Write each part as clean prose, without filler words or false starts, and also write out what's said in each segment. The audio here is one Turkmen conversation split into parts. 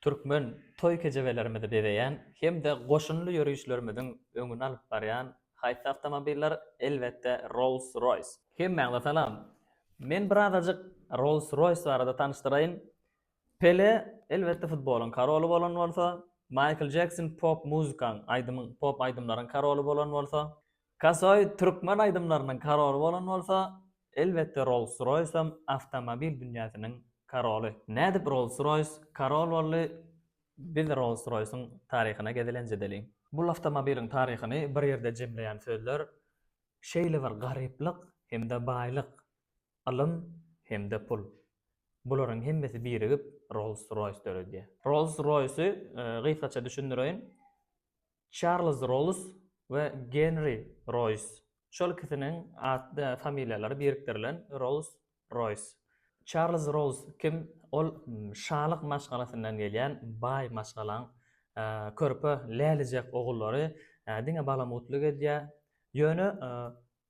Türkmen toy kejebelerimizde bebeýän hem de goşunly ýörüşlerimiziň öňüne alyp barýan haýsy awtomobiller elbetde Rolls-Royce. Hemmäňe salam. Men bir azajyk Rolls-Royce barada tanışdyrayyn. Pele elbetde futbolun karoly bolan bolsa, Michael Jackson pop muzikaň pop aýdymlaryň karoly bolan bolsa, Kasoy türkmen aýdymlarynyň karoly bolan bolsa, elbetde Rolls-Royce awtomobil dünýäsiniň karoly. Nädip Rolls-Royce karol boldy? Biz Rolls-Royce'un taryhyna gedilenje deliň. Bu awtomobiliň taryhyny bir ýerde jemleýän sözler şeýle bir garyplyk hem de baýlyk, alym hem de pul. Bularyň hemmesi birigip Rolls-Royce döredýär. Rolls-Royce'y gysgaça düşündireýin. Charles Rolls we Henry Royce. Şol ikisiniň familiýalary birikdirilen Rolls-Royce. Charles Rolls kim? Ol şalyk maşgalasyndan gelýän baý maşgalaň körpe lälijek ogullary diňe balamutlyk edýär. Ýöne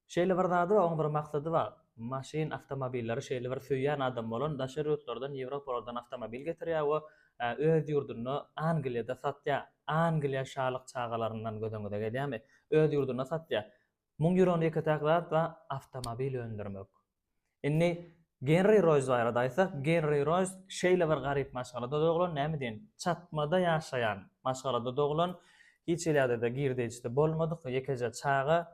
şeýle bir zady we oň bir maksady bar. Maşin awtomobilleri şeýle bir söýýän adam bolan daşary ýurtlardan Ýewropalardan awtomobil getirýär we öz ýurduny Angliýada satýar. Angliýa şalyk çagalaryndan gödöňüde gelýärmi? Öz ýurduny satýar. 1000 eurony ýeketäkler we awtomobil öndürmek. Inni Henry Royce barada aýtsak, Henry Royce şeýle bir garyp maşgalada doglan, näme diýen? Çatmada ýaşaýan maşgalada doglan, hiç elýärde girdiçde bolmadyk, ýekeje çaga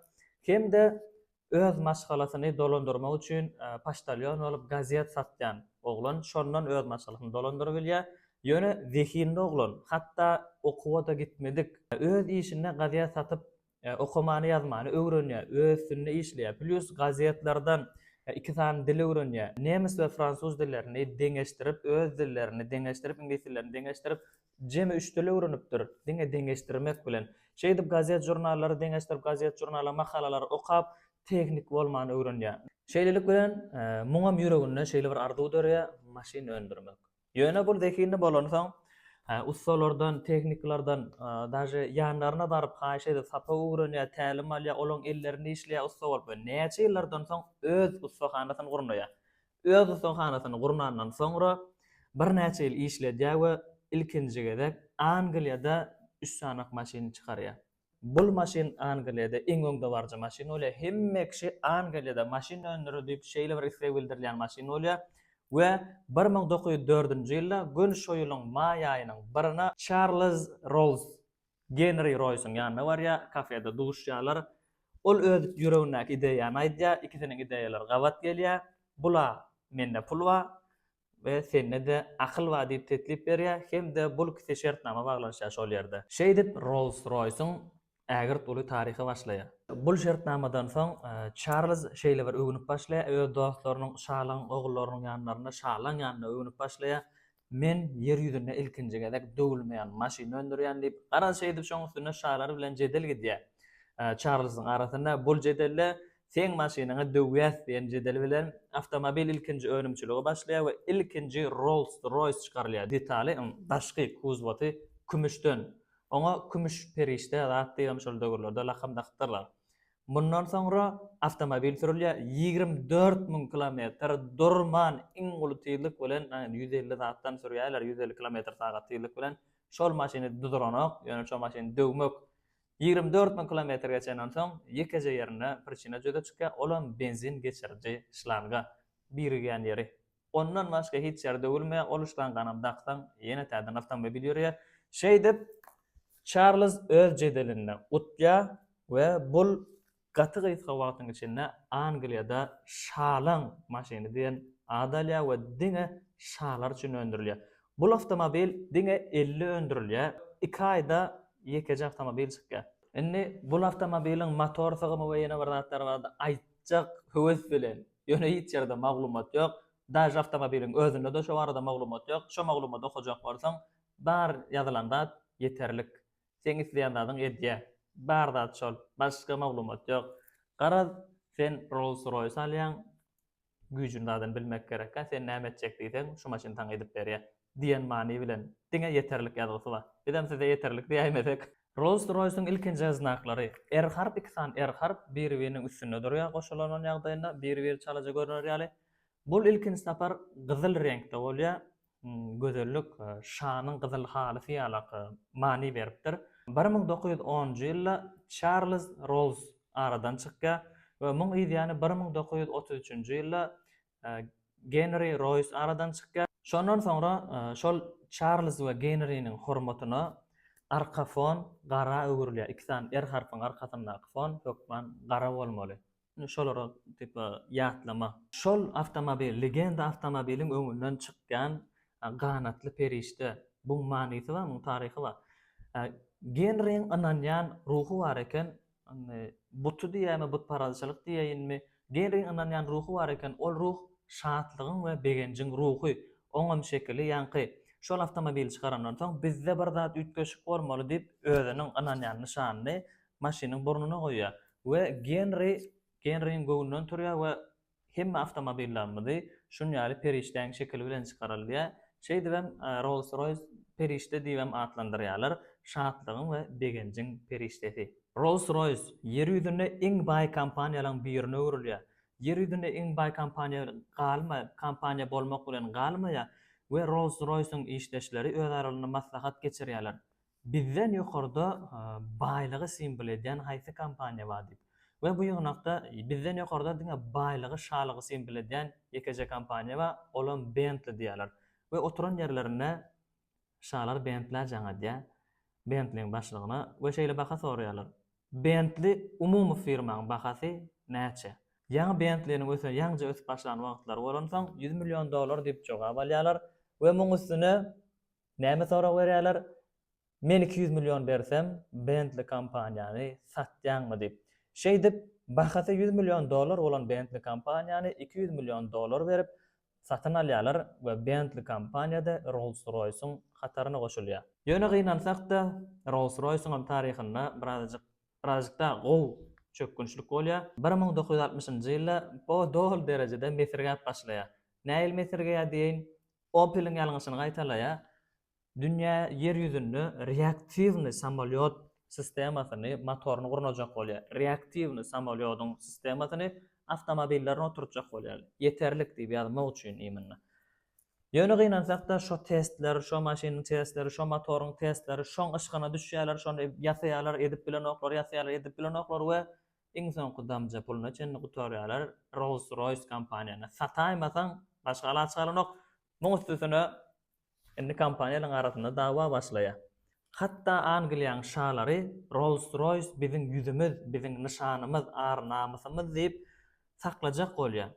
hem de öz maşgalasyny dolandyrmak üçin paştalyon bolup gazet satýan oglan, şondan öz maşgalasyny dolandyryp bilýär. Ýöne zehinde oglan, hatda okuwa da gitmedik. Öz işinde gazet satyp okumany ýazmany öwrenýär, öz üstünde işleýär. Plus gazetlerden iki tane dil öwrenýär. Nemis we fransuz dillerini deňeşdirip, öz dillerini deňeşdirip, ingliz dillerini deňeşdirip, jemi 3 dil öwrenipdir. Diňe deňeşdirmek bilen. Şeýdip gazet jurnallary deňeşdirip, gazet jurnala makalary okap, teknik bolmany öwrenýär. Şeýlelik bilen muňam ýüreginde şeýle bir arzuw dörýär, maşin öndürmek. Ýöne bul zekinde bolansaň, ustalardan, tekniklerden, daje ýanlaryna baryp haýş edip sapa öwrenýär, tälim alýar, olaň ellerini işleýär usta bolup. Näçe ýyllardan soň öz ustahanasyny gurnaýar. Öz ustahanasyny gurnandan soňra bir näçe ýyl işledýär we ilkinji gezek Angliýada 3 sanak maşin çykarýar. Bul maşin Angliýada iň öňde barja maşin bolýar. Hemme kişi Angliýada maşin öndürýär diýip şeýle bir isleg bildirilýän maşin bolýar. We 1904-nji ýylda gün şoýulyň maý aýynyň birine Charles Rolls, Henry Royce'un ýanyna barýar, kafede duguşýarlar. Ol öz ýüregindäki ideýany aýdýar, ikisiniň ideýalary gawat gelýär. Bula mende pul bar we sende de akyl bar diýip teklip berýär. Hem de bul kisi şertnama baglanýar şol ýerde. Şeýdip Rolls-Royce'un ägirt uly taryhy başlaýar. Bul şertnamadan soň Charles şeýle bir öwünüp başlaýar, öz dostlarynyň şalan ogullarynyň ýanlaryna, şalan ýanyna öwünüp başlaýar. Men ýer ýüzünde ilkinji gezek döwülmeýän maşin öndürýän diýip, garaz şeýdip şoň üstüne şahlary bilen jedel gidýär. Charles'ın arasynda bul jedelle sen maşinaňy döwýäs diýen jedel bilen awtomobil ilkinji önümçiligi başlaýar we ilkinji Rolls-Royce çykarylýar. Detali daşky kuzwaty kümüşden. Oňa kümüş perişde zat diýen şol döwürlerde lakam daktarlar. Bundan soňra awtomobil sürülýär 24.000 kilometr durman iň uly tyýlyk bilen 150 zatdan sürýärler, 150 km/saat tyýlyk bilen şol maşiny duduranak, ýöne şol maşiny döwmek 24.000 km geçenden soň ýekeje ýerine prичина jöde çykýar, olam benzin geçirji şlanga birigän ýeri. Ondan başga hiç ýerde döwülmeýär, ol şlanganam daksan ýene täden awtomobil ýörýär. Şeýdip Charles öz jedelinde utýar we bul gaty gysga wagtyň içinde Angliýada şalan maşiny diýen adalýar we diňe şalar üçin öndürilýär. Bul awtomobil diňe 50 öndürilýär. 2 aýda ýekeje awtomobil çykýar. Indi bul awtomobiliň motor sygymy we ýene bir zatlar bar. Aýtjak höwes bilen. Ýöne hiç ýerde maglumat ýok. Daş awtomobiliň özünde de şo barada maglumat ýok. Şo maglumaty okujak bolsaň, bar ýazylanda ýeterlik. Sen isleýändiň edýär. Barda şol, başga maglumat ýok. Garaz sen Rolls-Royce alýan, güýjündadan bilmek gerek. Sen näme etjek diýsen, şu maşyny taň edip berýär diýen many bilen. Diňe ýeterlik ýazgysy bar. Edem size ýeterlik diýmesek. Rolls-Royce'un ilkinji znaklary R-harp, iki san R-harp bir-biriniň üstünde durýar goşulan ýagdaýynda bir-bir çalaja görünýär. Bul ilkinji sapar gyzyl reňkde bolýar. gözellik, şanyň gyzyl haly ýaly many beripdir. 1910-njy ýylda Charles Rolls aradan çykýa we muň ideýany 1933-njy ýylda Henry Royce aradan çykýa. Şondan soňra şol Charles we Henry'niň hormatyna arka fon gara öwürlýär. Iki tane harfyň arkasyndaky fon hökmen gara bolmaly. Şolara tipi ýatlama. Şol avtomobil, legenda avtomobiliň öňünden çykýan ganatly perişde. Bu manysy we bu taryhy bar. Henry'ň ananýan ruhy bar eken, butu diýämi, but parazylyk diýeýinmi? Henry'ň ananýan ruhy bar eken, ol ruh şatlygyň we begenjiň ruhy. Oňam şekili ýanky. Şol avtomobil çykarandan soň bizde bir zat ütgeşik bolmaly diýip özüniň ananýan nyşanyny maşynyň burnuna goýýar. We Henry'ň göwünden turýar we hemme avtomobillerimizi şunýaly perişden şekil bilen çykarylýar. Şey diýem, Rolls-Royce perişde diýem atlandyrýarlar. Şatlygyň we begenjiň perişdesi. Rolls-Royce yer ýüzünde iň baý kompaniýalaryň birine öwrülýär. Yer ýüzünde iň baý kompaniýa bolmak bilen galmaýa we Rolls-Royce'ň işleşleri öz aralyny maslahat geçirýärler. Bizden ýokarda baýlygy simbol edýän haýsy kompaniýa bar diýip. We bu ýognakda bizden ýokarda diňe baýlygy şalygy simbol edýän ýekeje kompaniýa bar, olam Bentley diýerler. We oturan ýerlerine şalar Bentley jaňa diýär. Bentley'ň başlygyna we şeýle baha sorýarlar. Bentley umumy firmaň bahasy näçe? Ýa Bentley'niň öse ýaňja ösüp başlan wagtlary bolan soň $100 milyon diýip jogap alýarlar we muň üstüne näme sorak berýärler? Men 200 milyon bersem Bentley kompaniýany satýanmy diýip. Şey diýip bahasy $100 milyon bolan Bentley kompaniýany $200 milyon berip satyn alýarlar we Bentley kompaniýada Rolls-Royce'ň hataryna goşulýar. Ýöne gynansak da Rolls-Royce'ň taryhynda birazjykda gow çökünçlik bolýar. 1960-njy ýylda bu dol derejede mesirgäp başlaýar. Näil mesirgäýär diýin? Opel'iň ýalňyşyny gaýtaýar. Dünýä yer ýüzünde reaktiwny samolyot sistemasyny, motoruny gurnajak bolýar. Reaktiwny samolyotyň sistemasyny avtomobillerine oturtjak bolýar. Yeterlik diýip ýazmak üçin iýminni. Ýöne gynansak da şo testler, şo maşynyň testleri, şo motoruň testleri, şoň ışgyna düşýärler, şonu ýasaýarlar, edip bilen oklar we iň soňky damja puluna çenni gutarýarlar Rolls-Royce kompaniýasyna. Sataýmasaň başga alat çalanok. Muň üstüne indi kompaniýalaryň arasynda dawa başlaýar. Hatda Angliýanyň şalary Rolls-Royce biziň ýüzümüz, biziň nyşanymyz, ar-namysymyz diýip saklajak bolýar.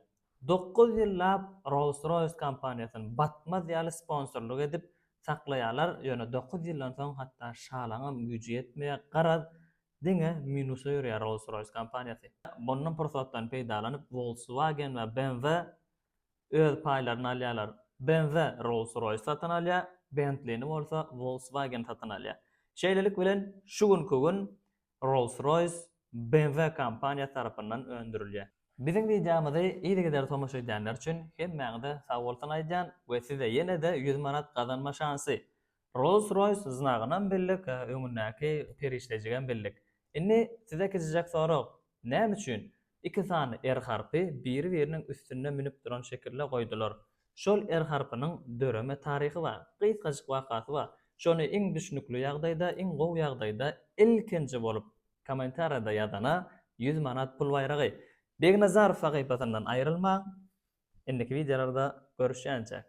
9 ýyllap Rolls-Royce kompaniýasyny batmaz ýaly sponsorluk edip saklaýarlar. Ýöne 9 ýyldan soň hatda şalaňam güýji ýetmeýär. Garaz diňe minusa ýörýär Rolls-Royce kompaniýasy. Bundan pursatdan peýdalanyp Volkswagen we BMW öz paýlaryny alýarlar. BMW Rolls-Royce satyn alýar, Bentley'ni bolsa Volkswagen satyn alýar. Şeýlelik bilen şu günkü gün Rolls-Royce BMW kompaniýasy tarapyndan öndürilýär. Biziň videomyzy ýygyder tomaşa edýänler üçin hemmäňde sag bolsun aýdýan we size ýene-de 100 manat gazanma şansy. Rolls-Royce znagynan bellik, öňündäki perişdejigen bellik. Indi size keçijek sorak, näme üçin iki sany harpy bir-biriniň üstüne minip duran şekilde goýdular? Şol harpynyň döreme taryhy bar, gysgaçyk wakasy bar. Şonu iň düşnükli ýagdaýda, iň gowy ýagdaýda ilkinji bolup kommentariýada ýazana 100 manat pul bayragy. Begnazarov sahypasyndan aýrylmaň. Indiki videolarda görüşýänçek.